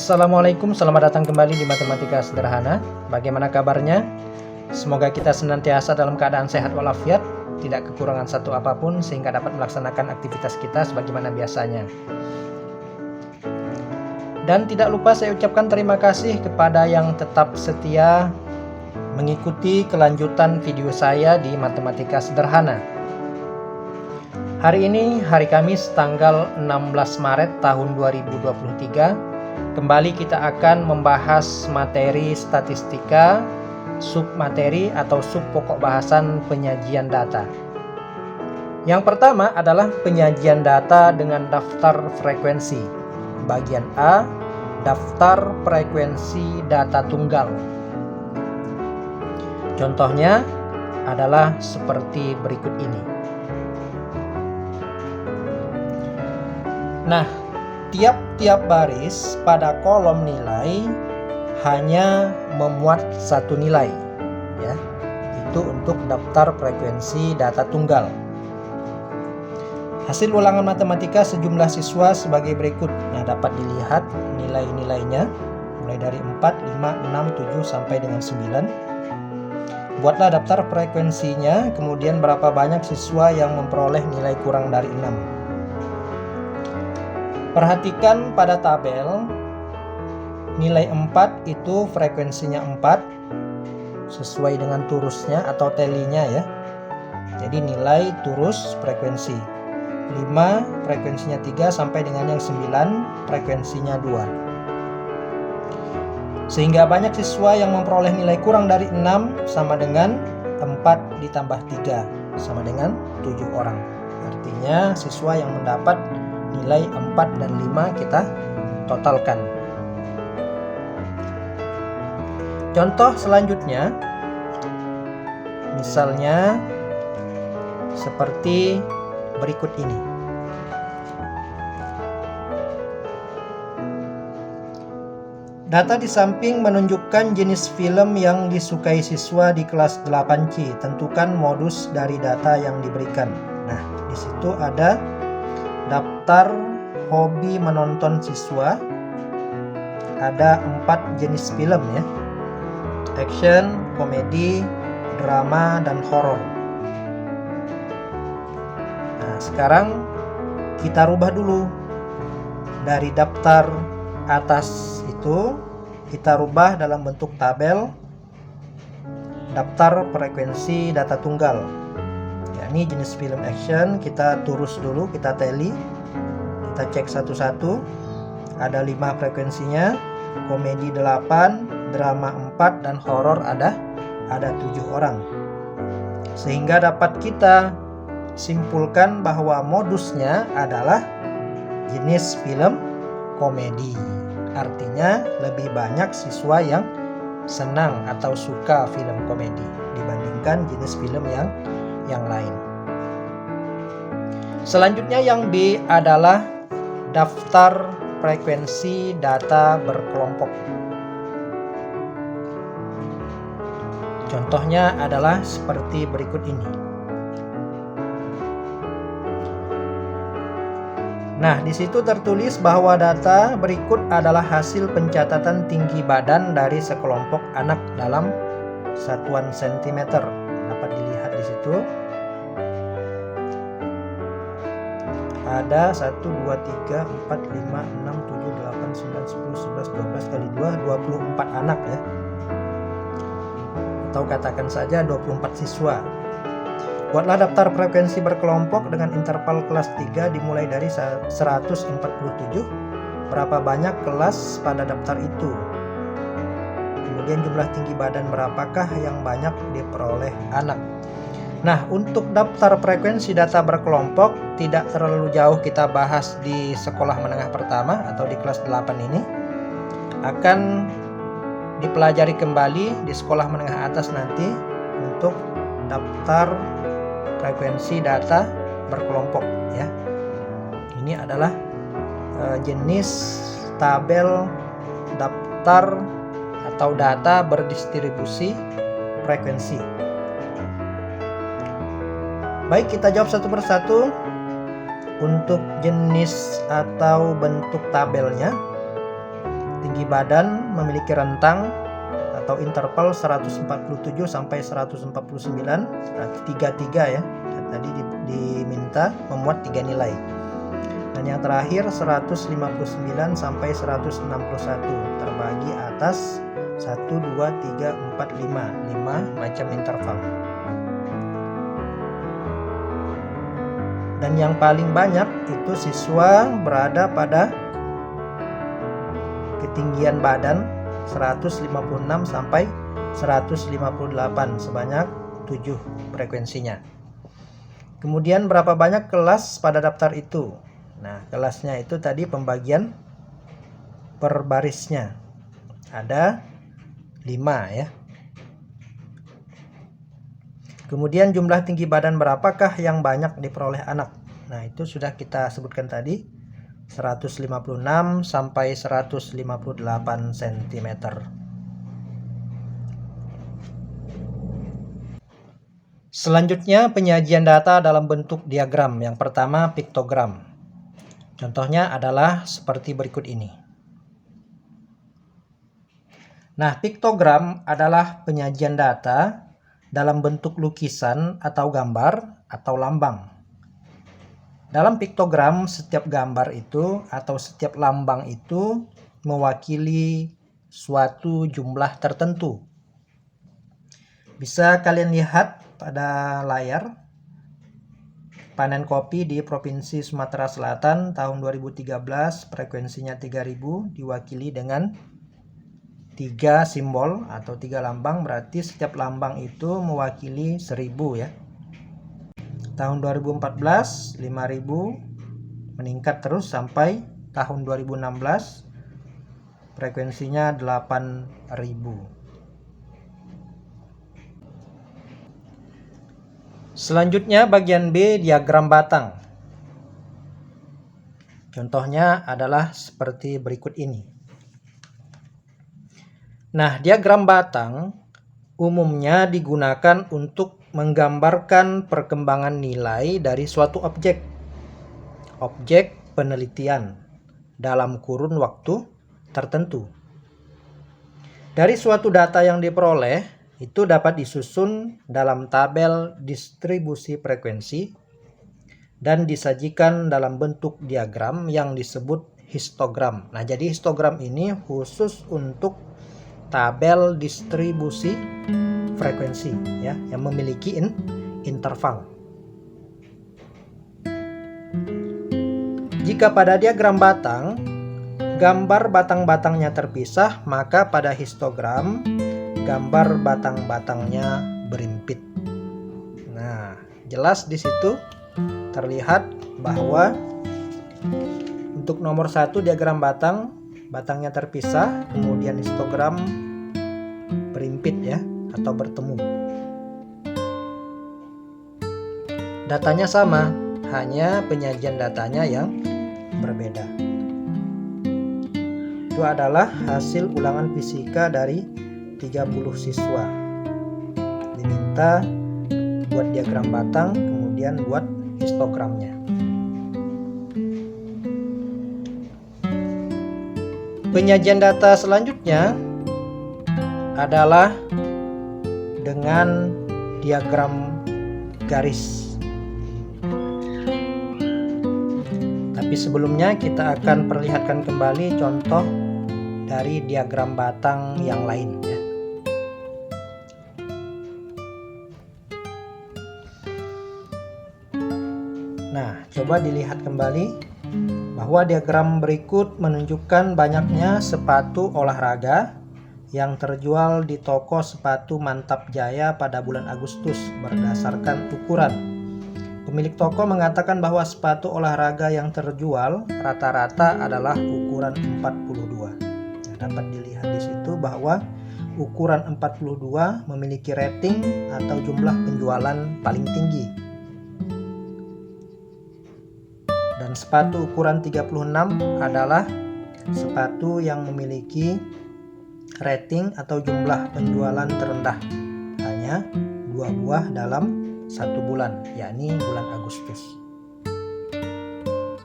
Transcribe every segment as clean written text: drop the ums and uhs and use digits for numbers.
Assalamualaikum, selamat datang kembali di Matematika Sederhana. Bagaimana kabarnya? Semoga kita senantiasa dalam keadaan sehat walafiat, tidak kekurangan satu apapun, sehingga dapat melaksanakan aktivitas kita sebagaimana biasanya. Dan tidak lupa saya ucapkan terima kasih kepada yang tetap setia mengikuti kelanjutan video saya di Matematika Sederhana. Hari ini hari Kamis tanggal 16 Maret tahun 2023. Kembali kita akan membahas materi statistika, submateri atau sub pokok bahasan penyajian data. Yang pertama adalah penyajian data dengan daftar frekuensi. Bagian A, daftar frekuensi data tunggal. Contohnya adalah seperti berikut ini. Nah, tiap-tiap baris pada kolom nilai hanya memuat satu nilai, ya. Itu untuk daftar frekuensi data tunggal. Hasil ulangan matematika sejumlah siswa sebagai berikut. Nah, dapat dilihat nilai-nilainya mulai dari 4, 5, 6, 7 sampai dengan 9. Buatlah daftar frekuensinya, kemudian berapa banyak siswa yang memperoleh nilai kurang dari 6. Perhatikan pada tabel, nilai 4 itu frekuensinya 4 sesuai dengan turusnya atau telinya, ya. Jadi nilai turus frekuensi. 5 frekuensinya 3 sampai dengan yang 9 frekuensinya 2. Sehingga banyak siswa yang memperoleh nilai kurang dari 6 sama dengan 4 ditambah 3 sama dengan 7 orang. Artinya siswa yang mendapat nilai 4 dan 5 kita totalkan. Contoh selanjutnya, misalnya seperti berikut ini. Data di samping menunjukkan jenis film yang disukai siswa di kelas 8C. Tentukan modus dari data yang diberikan. Nah, di situ ada daftar hobi menonton siswa. Ada 4 jenis film, ya. Action, komedi, drama, dan horor. Nah, sekarang kita rubah dulu. Dari daftar atas itu kita rubah dalam bentuk tabel daftar frekuensi data tunggal. Ini jenis film action, kita turus dulu, kita tally, kita cek satu-satu. Ada 5 frekuensinya, komedi 8, drama 4, dan horor ada 7 orang. Sehingga dapat kita simpulkan bahwa modusnya adalah jenis film komedi. Artinya lebih banyak siswa yang senang atau suka film komedi dibandingkan jenis film yang lain. Selanjutnya yang B adalah daftar frekuensi data berkelompok. Contohnya adalah seperti berikut ini. Nah, di situ tertulis bahwa data berikut adalah hasil pencatatan tinggi badan dari sekelompok anak dalam satuan sentimeter. Dapat dilihat di situ. Ada 1, 2, 3, 4, 5, 6, 7, 8, 9, 10, 11, 12 kali 2, 24 anak, ya. Atau katakan saja 24 siswa. Buatlah daftar frekuensi berkelompok dengan interval kelas 3 dimulai dari 147. Berapa banyak kelas pada daftar itu? Kemudian jumlah tinggi badan berapakah yang banyak diperoleh anak? Nah, untuk daftar frekuensi data berkelompok tidak terlalu jauh kita bahas di sekolah menengah pertama atau di kelas 8 ini. Akan dipelajari kembali di sekolah menengah atas nanti untuk daftar frekuensi data berkelompok, ya. Ini adalah jenis tabel daftar atau data berdistribusi frekuensi. Baik, kita jawab satu persatu. Untuk jenis atau bentuk tabelnya, tinggi badan memiliki rentang atau interval 147 sampai 149, berarti 33 ya. Tadi diminta memuat 3 nilai. Dan yang terakhir 159 sampai 161 terbagi atas 1, 2, 3, 4, 5 macam interval. Dan yang paling banyak itu siswa berada pada ketinggian badan 156 sampai 158 sebanyak 7 frekuensinya. Kemudian berapa banyak kelas pada daftar itu? Nah, kelasnya itu tadi pembagian per barisnya. Ada 5 ya. Kemudian jumlah tinggi badan berapakah yang banyak diperoleh anak? Nah, itu sudah kita sebutkan tadi, 156 sampai 158 cm. Selanjutnya penyajian data dalam bentuk diagram. Yang pertama piktogram. Contohnya adalah seperti berikut ini. Nah, piktogram adalah penyajian data dalam bentuk lukisan atau gambar atau lambang. Dalam piktogram, setiap gambar itu atau setiap lambang itu mewakili suatu jumlah tertentu. Bisa kalian lihat pada layar panen kopi di Provinsi Sumatera Selatan tahun 2013, frekuensinya 3000, diwakili dengan 3 simbol atau 3 lambang, berarti setiap lambang itu mewakili 1000 ya. Tahun 2014 5000, meningkat terus sampai tahun 2016 frekuensinya 8000. Selanjutnya bagian B, diagram batang. Contohnya adalah seperti berikut ini. Nah, diagram batang umumnya digunakan untuk menggambarkan perkembangan nilai dari suatu objek penelitian dalam kurun waktu tertentu. Dari suatu data yang diperoleh, itu dapat disusun dalam tabel distribusi frekuensi dan disajikan dalam bentuk diagram yang disebut histogram. Nah, jadi histogram ini khusus untuk tabel distribusi frekuensi ya, yang memiliki interval. Jika pada diagram batang gambar batang-batangnya terpisah, maka pada histogram gambar batang-batangnya berimpit. Nah, jelas di situ terlihat bahwa untuk nomor 1 diagram batangnya terpisah, kemudian histogram berimpit ya atau bertemu. Datanya sama, hanya penyajian datanya yang berbeda. Itu adalah hasil ulangan fisika dari 30 siswa. Diminta buat diagram batang, kemudian buat histogramnya. Penyajian data selanjutnya adalah dengan diagram garis. Tapi sebelumnya kita akan perlihatkan kembali contoh dari diagram batang yang lain ya. Nah, coba dilihat kembali bahwa diagram berikut menunjukkan banyaknya sepatu olahraga yang terjual di toko sepatu Mantap Jaya pada bulan Agustus berdasarkan ukuran. Pemilik toko mengatakan bahwa sepatu olahraga yang terjual rata-rata adalah ukuran 42. Nah, dapat dilihat di situ bahwa ukuran 42 memiliki rating atau jumlah penjualan paling tinggi. Dan sepatu ukuran 36 adalah sepatu yang memiliki rating atau jumlah penjualan terendah, hanya 2 buah dalam 1 bulan, yakni bulan Agustus.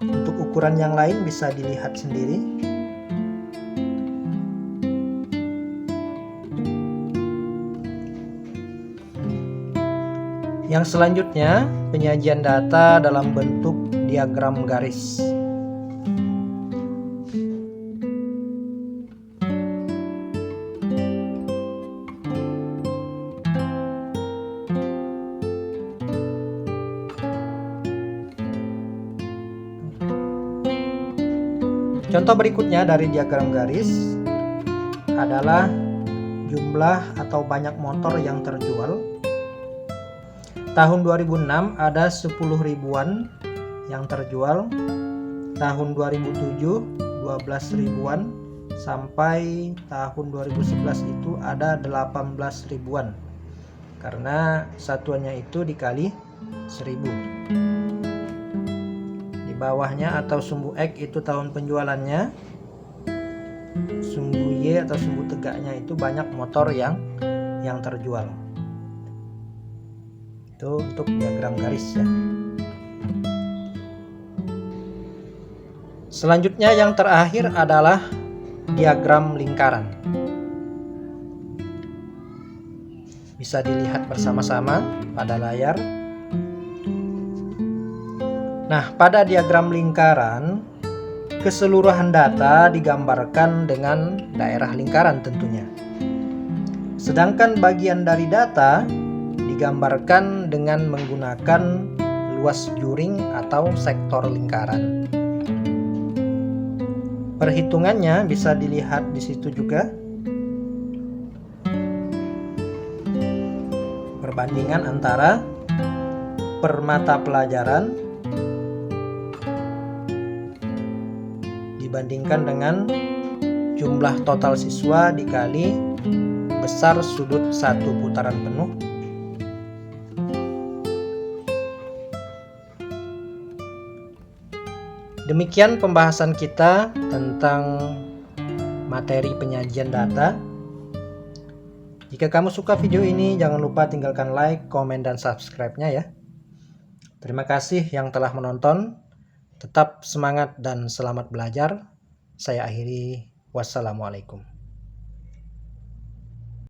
Untuk ukuran yang lain bisa dilihat sendiri. Yang selanjutnya, penyajian data dalam bentuk diagram garis. Contoh berikutnya dari diagram garis adalah jumlah atau banyak motor yang terjual. Tahun 2006 ada 10 ribuan yang terjual. Tahun 2007 12 ribuan. Sampai tahun 2011 itu ada 18 ribuan. Karena satuannya itu dikali 1000. Di bawahnya atau sumbu X itu tahun penjualannya. Sumbu Y atau sumbu tegaknya itu banyak motor yang terjual. Itu untuk diagram garis ya. Selanjutnya yang terakhir adalah diagram lingkaran. Bisa dilihat bersama-sama pada layar. Nah, pada diagram lingkaran keseluruhan data digambarkan dengan daerah lingkaran tentunya. Sedangkan bagian dari data digambarkan dengan menggunakan luas juring atau sektor lingkaran. Perhitungannya bisa dilihat di situ juga. Perbandingan antara per mata pelajaran dibandingkan dengan jumlah total siswa dikali besar sudut satu putaran penuh. Demikian pembahasan kita tentang materi penyajian data. Jika kamu suka video ini, jangan lupa tinggalkan like, komen, dan subscribe-nya ya. Terima kasih yang telah menonton. Tetap semangat dan selamat belajar. Saya akhiri. Wassalamualaikum.